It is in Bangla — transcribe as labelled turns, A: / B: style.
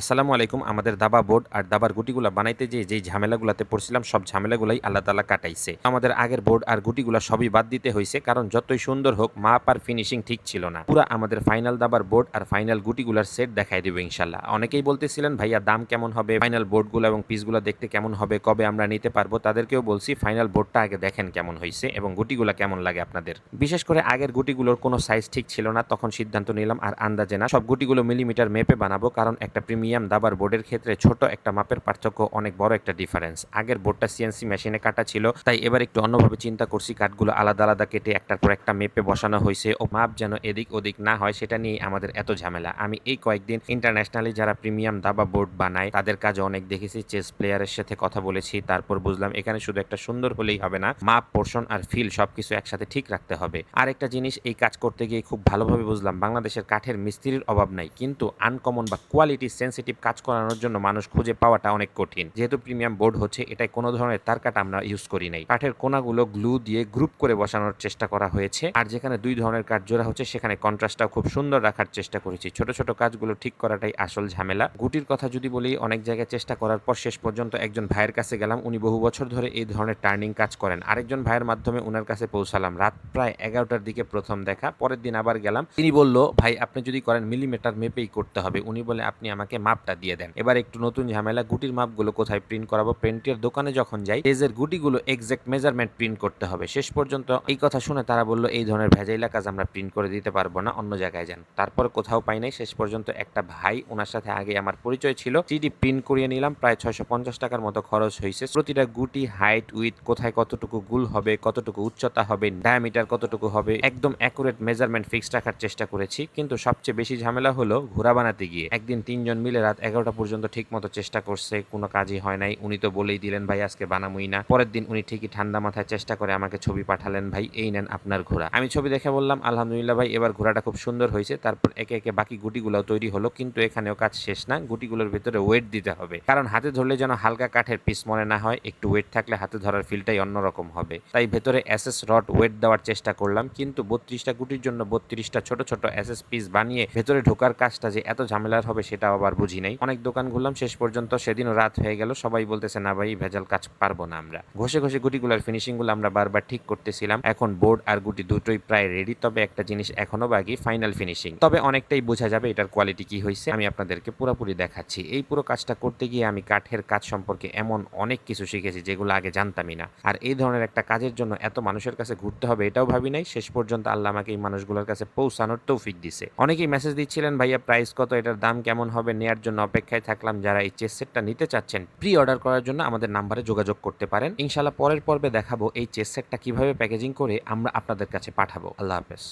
A: আসসালামু আলাইকুম। আমাদের দাবা বোর্ড আর দাবার গুটিগুলা বানাইতে যেই ঝামেলাগুলাতে পড়ছিলাম সব ঝামেলাগুলাই আল্লাহ তাআলা কাটাইছে। আমাদের আগের বোর্ড আর গুটিগুলা সবই বাদ দিতে হইছে। কারণ যতই সুন্দর হোক মাপ আর ফিনিশিং ঠিক ছিল না। পুরা আমাদের ফাইনাল দাবার বোর্ড আর ফাইনাল গুটিগুলার সেট দেখায় দিব ইনশাআল্লাহ। অনেকেই বলতেছিলেন ভাইয়া দাম কেমন হবে? ফাইনাল বোর্ডগুলা এবং পিসগুলা দেখতে কেমন হবে? কবে আমরা নিতে পারবো? তাদেরকেও বলছি ফাইনাল বোর্ডটা আগে দেখেন কেমন হইছে এবং গুটিগুলা কেমন লাগে আপনাদের। বিশেষ করে আগের গুটিগুলোর কোনো সাইজ ঠিক ছিল না। তখন সিদ্ধান্ত নিলাম আর আন্দাজে না। সব গুটিগুলো মিলিমিটার মেপে বানাবো। কারণ একটা প্রিমিয়াম দাবার বোর্ডের ক্ষেত্রে ছোট একটা মাপের পার্থক্য অনেক বড় একটা ডিফারেন্স। আগের বোর্ডটা সিএনসি মেশিনে কাটা ছিল, তাই এবার একটু অন্যভাবে চিন্তা করছি। কাঠগুলো আলাদা আলাদা কেটে একটার পর একটা মেপে বসানো হয়েছে ও মাপ যেন এদিক ওদিক না হয় সেটা নিয়ে আমাদের এত ঝামেলা। আমি এই কয়েকদিন ইন্টারন্যাশনালি যারা প্রিমিয়াম দাবা বোর্ড বানায় তাদের কাজে অনেক দেখেছি, চেস প্লেয়ারের সাথে কথা বলেছি, তারপর বুঝলাম এখানে শুধু একটা সুন্দর হলেই হবে না, মাপ, পোর্শন আর ফিল সবকিছু একসাথে ঠিক রাখতে হবে। আর একটা জিনিস এই কাজ করতে গিয়ে খুব ভালোভাবে বুঝলাম, বাংলাদেশের কাঠের মিস্ত্রির অভাব নাই, কিন্তু আনকমন বা কোয়ালিটি সেন্সিটিভ কাজ করানোর জন্য মানুষ খুঁজে পাওয়াটা অনেক কঠিন। যেহেতু প্রিমিয়াম বোর্ড হচ্ছে, এটাই কোনো ধরনের তার কাটা আমরা ইউজ করি নাই। কাঠের কোনাগুলো গ্লু দিয়ে গ্রুপ করে বসানোর চেষ্টা করা হয়েছে। আর যেখানে দুই ধরনের কাঠ জোড়া হচ্ছে সেখানে কন্ট্রাস্টটাও খুব সুন্দর রাখার চেষ্টা করেছি। ছোট ছোট কাজগুলো ঠিক করাটাই আসল ঝামেলা। গুটির কথা যদি বলি, অনেক জায়গায় চেষ্টা করার পর শেষ পর্যন্ত একজন ভাইয়ের কাছে গেলাম, উনি বহু বছর ধরে এই ধরনের টার্নিং কাজ করেন। আরেকজন ভাইয়ের মাধ্যমে উনার কাছে পৌঁছালাম। রাত প্রায় 11টার দিকে প্রথম দেখা। পরের দিন আবার গেলাম। তিনি বলল, ভাই আপনি যদি করেন মিলিমিটার মেপেই করতে হবে। উনি বলে আপনি আমাকে মাপটা দিয়ে দেন। এবার একটু নতুন ঝামেলা, গুটির মাপগুলো কোথায় প্রিন্ট করাবো? পেন্টের দোকানে যখন যাই, লেজের গুটিগুলো এক্সাক্ট মেজারমেন্ট প্রিন্ট করতে হবে। শেষ পর্যন্ত এই কথা শুনে তারা বলল এই ধরনের ভেজাইলা কাজ আমরা প্রিন্ট করে দিতে পারবো না, অন্য জায়গায় যান। তারপর কোথাও পাই নাই। শেষ পর্যন্ত একটা ভাই, ওনার সাথে আগে আমার পরিচয় ছিল, 3D প্রিন্ট করিয়ে নিলাম। প্রায় 650 টাকার মতো খরচ হয়েছে। প্রতিটা গুটি হাইট উইথ, কোথায় কতটুকু গুল হবে, কতটুকু উচ্চতা হবে, ডায়ামিটার কতটুকু হবে, একদম অ্যাকুরেট মেজারমেন্ট ফিক্স রাখার চেষ্টা করেছি। কিন্তু সবচেয়ে বেশি ঝামেলা হলো ঘোড়া বানাতে গিয়ে। একদিন 3 জন মিলে রাত 11টা পর্যন্ত ঠিক মতো চেষ্টা করছে, কোনো কাজই হয় নাই। উনি তো বলেই দিলেন ভাই আজকে বানামুই না। পরের দিন উনি ঠিকই ঠান্ডা মাথায় চেষ্টা করে আমাকে ছবি পাঠালেন, ভাই এই নেন আপনার ঘোড়া। আমি ছবি দেখে বললাম আলহামদুলিল্লাহ ভাই, এবার ঘোড়াটা খুব সুন্দর হয়েছে। তারপর একে একে বাকি গুটিগুলোও তৈরি হলো, কিন্তু এখানেও কাজ শেষ না। গুটিগুলোর ভিতরে ওয়েট দিতে হবে, কারণ হাতে ধরলে যেন হালকা কাঠের পিস মনে না হয়, একটু ওয়েট থাকলে হাতে ধরার ফিলটাই অন্যরকম হবে। তাই ভেতরে এসএস রড ওয়েট দেওয়ার চেষ্টা করলাম, কিন্তু 32টা গুটির জন্য 32টা ছোট ছোট এসএস পিস বানিয়ে ভেতরে ঢোকার কাজটা যে এত ঝামেলার হবে সেটা আবার বুঝি নাই। অনেক দোকান ঘুরলাম, শেষ পর্যন্ত সেদিনও রাত হয়ে গেল। সবাই বলতেছে না ভাই ভেজাল কাজ পারবো না আমরা। ঘষে ঘষে গুটিগুলোর ফিনিশিং গুলো আমরা বারবার ঠিক করতেছিলাম। এখন বোর্ড আর গুটি দুটোই প্রায় রেডি, তবে একটা জিনিস এখনো বাকি, ফাইনাল ফিনিশিং। তবে অনেকটাই বোঝা যাবে এটার কোয়ালিটি কি হয়েছে। আমি আপনাদেরকে পুরোপুরি দেখাচ্ছি। এই পুরো কাজটা করতে গিয়ে আমি কাঠের কাজ সম্পর্কে এমন অনেক কিছু শিখেছি যেগুলো আগে জানতামই না। আর এই ধরনের একটা কাজের জন্য এত মানুষের কাছে ঘুরতে হবে এটাও ভাবি নাই। শেষ পর্যন্ত আল্লাহ আমাকে এই মানুষগুলোর কাছে পৌঁছানোর তৌফিক দিছে। অনেকেই মেসেজ দিচ্ছিলেন ভাইয়া প্রাইস কত, এটার দাম কেমন হবে, নেয়ার জন্য অপেক্ষায় থাকলাম। যারা এই চেস সেটটা নিতে চাচ্ছেন, প্রি অর্ডার করার জন্য আমাদের নাম্বারে যোগাযোগ করতে পারেন। ইনশাআল্লাহ পরের পর্বে দেখাবো এই চেস সেটটা কিভাবে প্যাকেজিং করে আমরা আপনাদের কাছে পাঠাবো। আল্লাহ হাফেজ।